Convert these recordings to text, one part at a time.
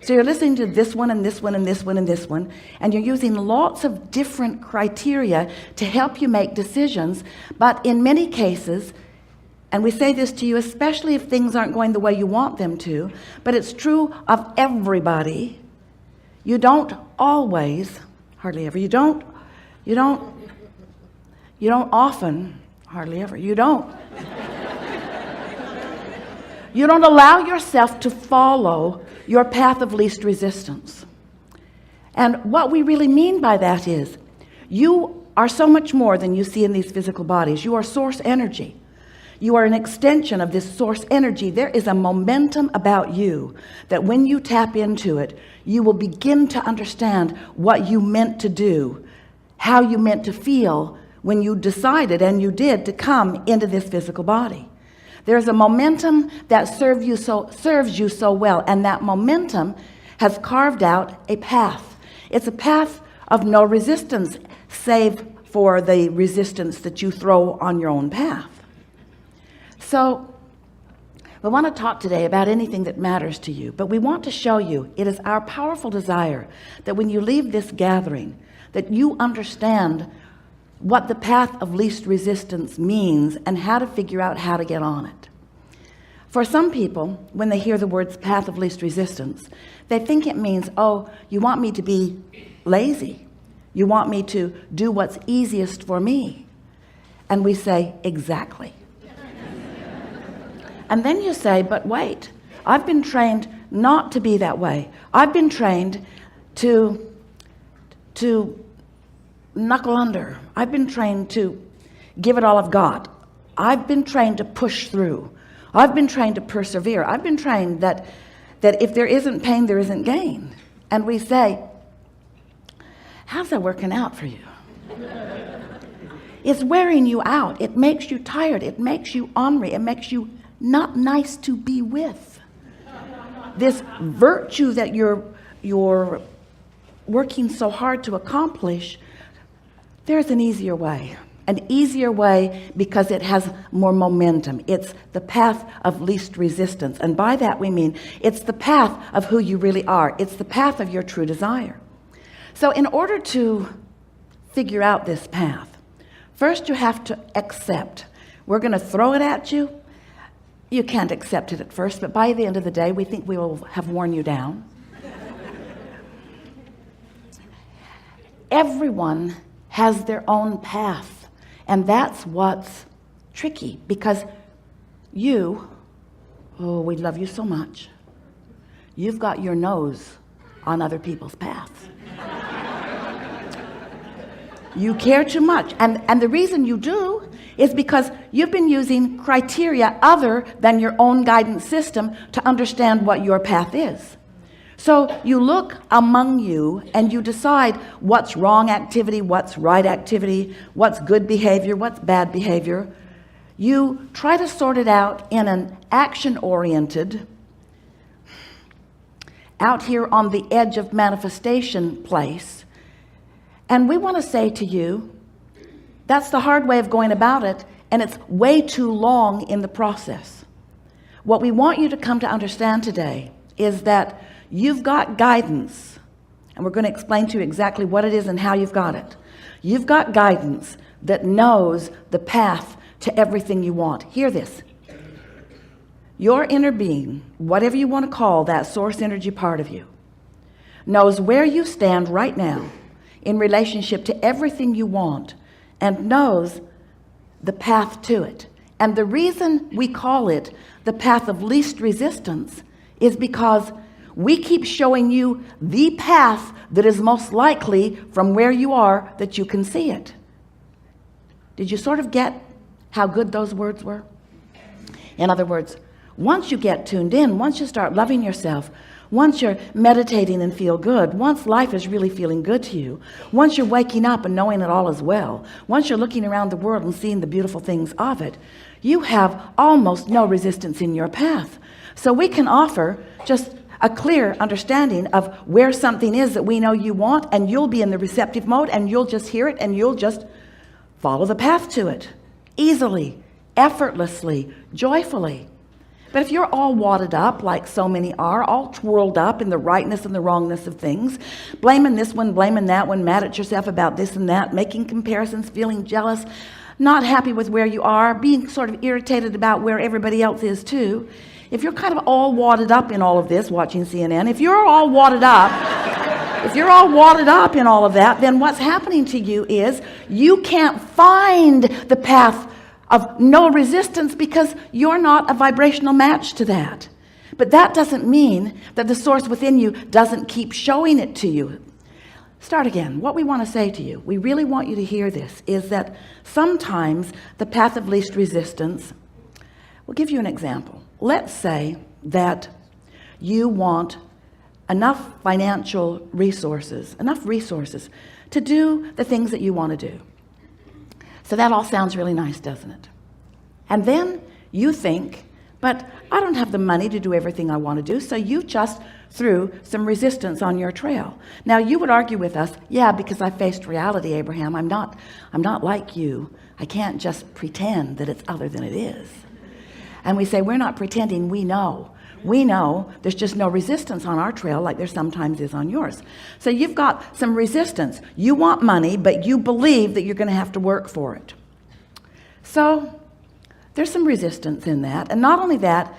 So you're listening to this one and this one and this one and this one, and you're using lots of different criteria to help you make decisions. But in many cases, and we say this to you especially if things aren't going the way you want them to, but it's true of everybody, you don't always, hardly ever, you don't often, hardly ever, you don't allow yourself to follow your path of least resistance. And what we really mean by that is you are so much more than you see in these physical bodies. You are source energy. You are an extension of this source energy. There is a momentum about you that when you tap into it, you will begin to understand what you meant to do, how you meant to feel when you decided, and you did, to come into this physical body. There's a momentum that serves you so well, and that momentum has carved out a path. It's a path of no resistance, save for the resistance that you throw on your own path. So we want to talk today about anything that matters to you, but we want to show you it is our powerful desire that when you leave this gathering, that you understand what the path of least resistance means and how to figure out how to get on it. For some people, when they hear the words path of least resistance, they think it means, oh, you want me to be lazy. You want me to do what's easiest for me. And we say, exactly. And then you say, but wait, I've been trained not to be that way. I've been trained to knuckle under. I've been trained to give it all I've got. I've been trained to push through. I've been trained to persevere. I've been trained that if there isn't pain, there isn't gain. And we say, how's that working out for you? It's wearing you out. It makes you tired. It makes you ornery. It makes you not nice to be with. This virtue that you're working so hard to accomplish, there's an easier way because it has more momentum. It's the path of least resistance, and by that we mean it's the path of who you really are. It's the path of your true desire. So in order to figure out this path, first you have to accept. We're going to throw it at you. You can't accept it at first, but by the end of the day, we think we will have worn you down. Everyone has their own path, and that's what's tricky, because we love you so much. You've got your nose on other people's paths. You care too much, and the reason you do is because you've been using criteria other than your own guidance system to understand what your path is. So you look among you and you decide what's wrong activity, what's right activity, what's good behavior, what's bad behavior. You try to sort it out in an action-oriented, out here on the edge of manifestation place. And we want to say to you, that's the hard way of going about it, and it's way too long in the process. What we want you to come to understand today is that you've got guidance, and we're going to explain to you exactly what it is and how you've got it. You've got guidance that knows the path to everything you want. Hear this. Your inner being, whatever you want to call that source energy part of you, knows where you stand right now in relationship to everything you want, and knows the path to it. And the reason we call it the path of least resistance is because we keep showing you the path that is most likely from where you are that you can see it. Did you sort of get how good those words were? In other words, once you get tuned in, once you start loving yourself, once you're meditating and feel good, once life is really feeling good to you, once you're waking up and knowing it all is well, once you're looking around the world and seeing the beautiful things of it, you have almost no resistance in your path. So we can offer just a clear understanding of where something is that we know you want, and you'll be in the receptive mode, and you'll just hear it, and you'll just follow the path to it easily, effortlessly, joyfully. But if you're all wadded up, like so many are, all twirled up in the rightness and the wrongness of things, blaming this one, blaming that one, mad at yourself about this and that, making comparisons, feeling jealous, not happy with where you are, being sort of irritated about where everybody else is too, if you're kind of all wadded up in all of this, watching CNN, if you're all wadded up, in all of that, then what's happening to you is you can't find the path of no resistance because you're not a vibrational match to that. But that doesn't mean that the source within you doesn't keep showing it to you. Start again. What we want to say to you, we really want you to hear this, is that sometimes the path of least resistance, we'll give you an example. Let's say that you want enough financial resources, to do the things that you want to do. So that all sounds really nice, doesn't it? And then you think, but I don't have the money to do everything I want to do, so you just threw some resistance on your trail. Now you would argue with us, yeah, because I faced reality, Abraham. I'm not like you. I can't just pretend that it's other than it is. And we say, we're not pretending, we know. We know there's just no resistance on our trail like there sometimes is on yours. So you've got some resistance. You want money, but you believe that you're going to have to work for it. So there's some resistance in that. And not only that,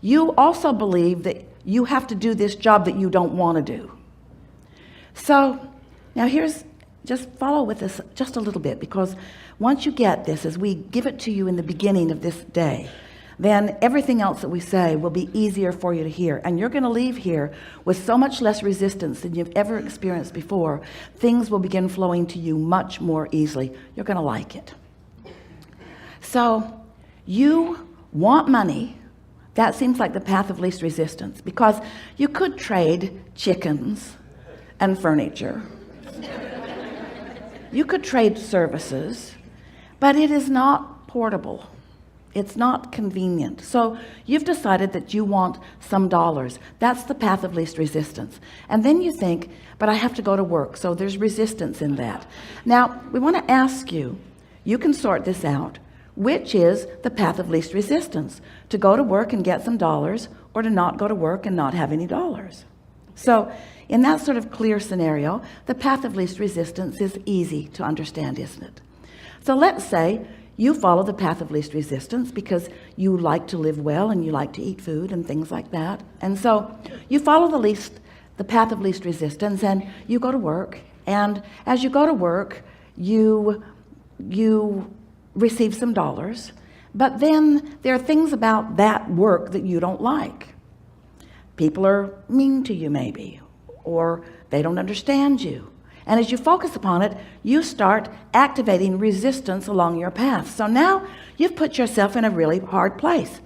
you also believe that you have to do this job that you don't want to do. So now just follow with this just a little bit, because once you get this, as we give it to you in the beginning of this day, then everything else that we say will be easier for you to hear. And you're going to leave here with so much less resistance than you've ever experienced before. Things will begin flowing to you much more easily. You're going to like it. So you want money. That seems like the path of least resistance, because you could trade chickens and furniture. You could trade services, but it is not portable. It's not convenient. So you've decided that you want some dollars. That's the path of least resistance. And then you think, but I have to go to work. So there's resistance in that. Now, we want to ask you, you can sort this out. Which is the path of least resistance? To go to work and get some dollars, or to not go to work and not have any dollars? So in that sort of clear scenario, the path of least resistance is easy to understand, isn't it? So let's say you follow the path of least resistance because you like to live well and you like to eat food and things like that. And so you follow the path of least resistance, and you go to work. And as you go to work, you receive some dollars. But then there are things about that work that you don't like. People are mean to you maybe, or they don't understand you. And as you focus upon it, you start activating resistance along your path. So now you've put yourself in a really hard place.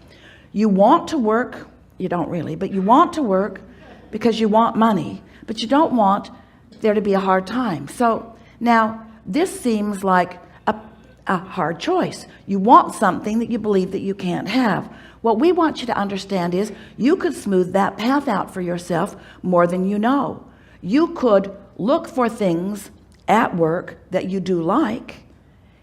You want to work, you don't really, but you want to work because you want money, but you don't want there to be a hard time. So now this seems like a hard choice. You want something that you believe that you can't have. What we want you to understand is you could smooth that path out for yourself more than you know. You could look for things at work that you do like,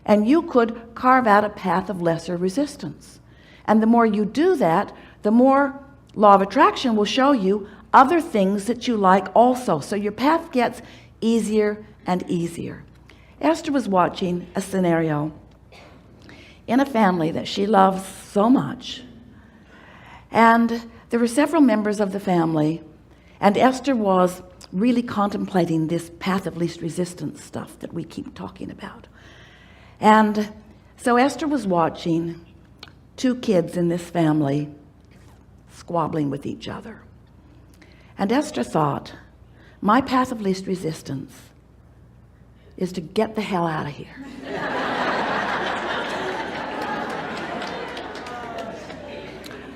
and you could carve out a path of lesser resistance. And the more you do that, the more law of attraction will show you other things that you like also. So your path gets easier and easier. Esther was watching a scenario in a family that she loves so much. And there were several members of the family, and Esther was really contemplating this path of least resistance stuff that we keep talking about. And so Esther was watching two kids in this family squabbling with each other. And Esther thought, my path of least resistance is to get the hell out of here.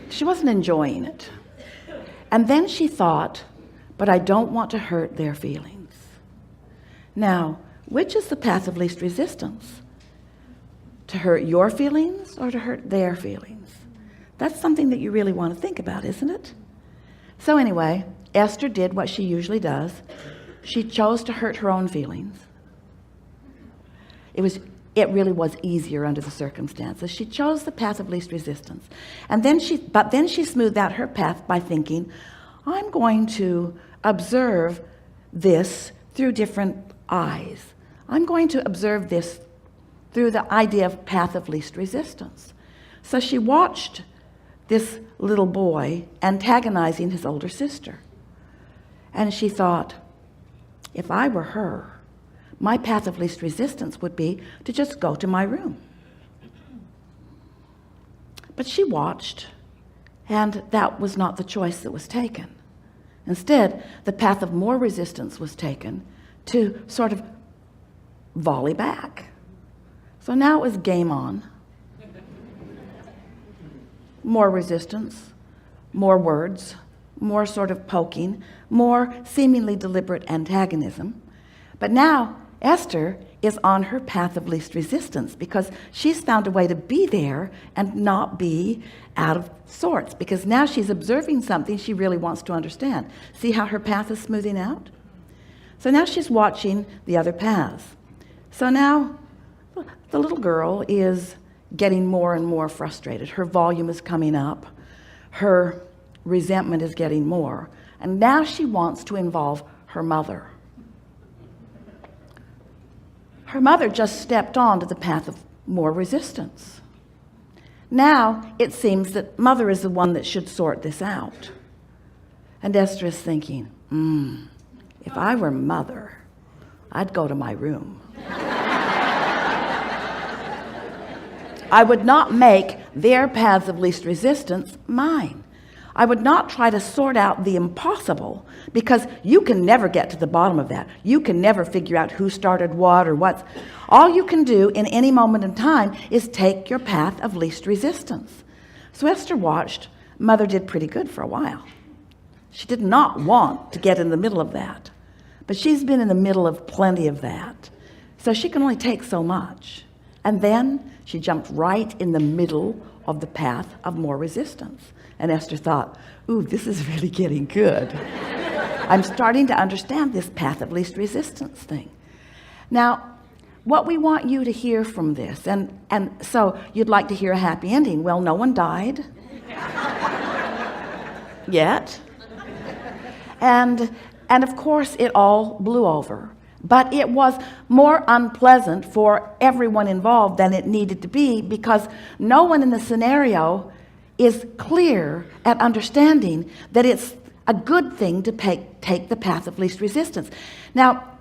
She wasn't enjoying it. And then she thought, but I don't want to hurt their feelings. Now, which is the path of least resistance? To hurt your feelings or to hurt their feelings? That's something that you really want to think about, isn't it? So anyway, Esther did what she usually does. She chose to hurt her own feelings. It it really was easier under the circumstances. She chose the path of least resistance. And then she smoothed out her path by thinking, I'm going to observe this through different eyes. I'm going to observe this through the idea of path of least resistance. So she watched this little boy antagonizing his older sister. And she thought, if I were her, my path of least resistance would be to just go to my room. But she watched, and that was not the choice that was taken. Instead, the path of more resistance was taken to sort of volley back. So now it was game on. More resistance, more words, more sort of poking, more seemingly deliberate antagonism. But now Esther is on her path of least resistance because she's found a way to be there and not be out of sorts, because now she's observing something she really wants to understand. See how her path is smoothing out? So now she's watching the other paths. So now the little girl is getting more and more frustrated. Her volume is coming up. Her resentment is getting more. And now she wants to involve her mother. Her mother just stepped onto the path of more resistance. Now it seems that mother is the one that should sort this out. And Esther is thinking, if I were mother, I'd go to my room. I would not make their paths of least resistance mine. I would not try to sort out the impossible, because you can never get to the bottom of that. You can never figure out who started what or what's. All you can do in any moment in time is take your path of least resistance. So Esther watched. Mother did pretty good for a while. She did not want to get in the middle of that, but she's been in the middle of plenty of that. So she can only take so much. And then she jumped right in the middle of the path of more resistance. And Esther thought, ooh, this is really getting good. I'm starting to understand this path of least resistance thing. Now, what we want you to hear from this, and so you'd like to hear a happy ending. Well, no one died yet. And of course, it all blew over. But it was more unpleasant for everyone involved than it needed to be, because no one in the scenario is clear at understanding that it's a good thing to take the path of least resistance. Now,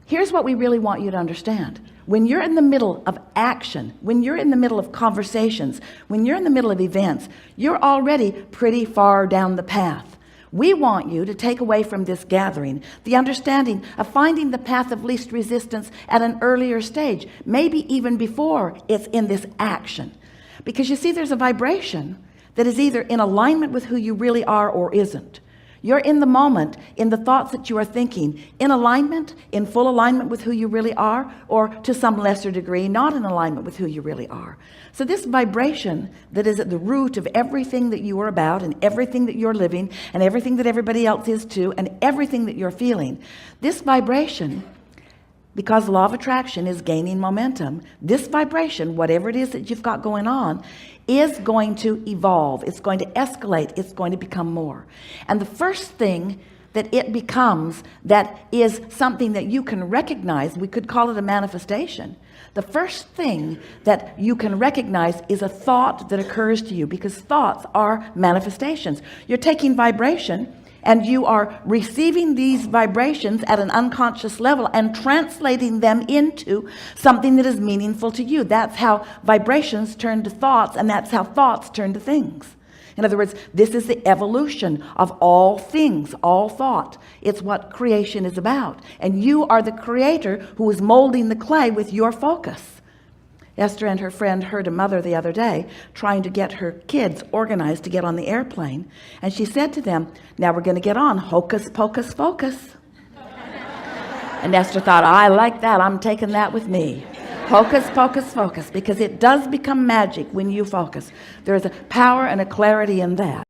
here's what we really want you to understand. When you're in the middle of action, when you're in the middle of conversations, when you're in the middle of events, you're already pretty far down the path. We want you to take away from this gathering the understanding of finding the path of least resistance at an earlier stage, maybe even before it's in this action. Because you see, there's a vibration that is either in alignment with who you really are or isn't. You're in the moment, in the thoughts that you are thinking, in alignment, in full alignment with who you really are, or to some lesser degree, not in alignment with who you really are. So this vibration that is at the root of everything that you are about, and everything that you're living, and everything that everybody else is too, and everything that you're feeling, this vibration, because law of attraction is gaining momentum, this vibration, whatever it is that you've got going on, is going to evolve. It's going to escalate. It's going to become more. And the first thing that it becomes that is something that you can recognize, we could call it a manifestation. The first thing that you can recognize is a thought that occurs to you, because thoughts are manifestations. You're taking vibration and you are receiving these vibrations at an unconscious level and translating them into something that is meaningful to you. That's how vibrations turn to thoughts, and that's how thoughts turn to things. In other words, this is the evolution of all things, all thought. It's what creation is about. And you are the creator who is molding the clay with your focus. Esther and her friend heard a mother the other day trying to get her kids organized to get on the airplane. And she said to them, now we're going to get on Hocus, Pocus, Focus. And Esther thought, I like that. I'm taking that with me. Hocus, Pocus, Focus. Because it does become magic when you focus. There's a power and a clarity in that.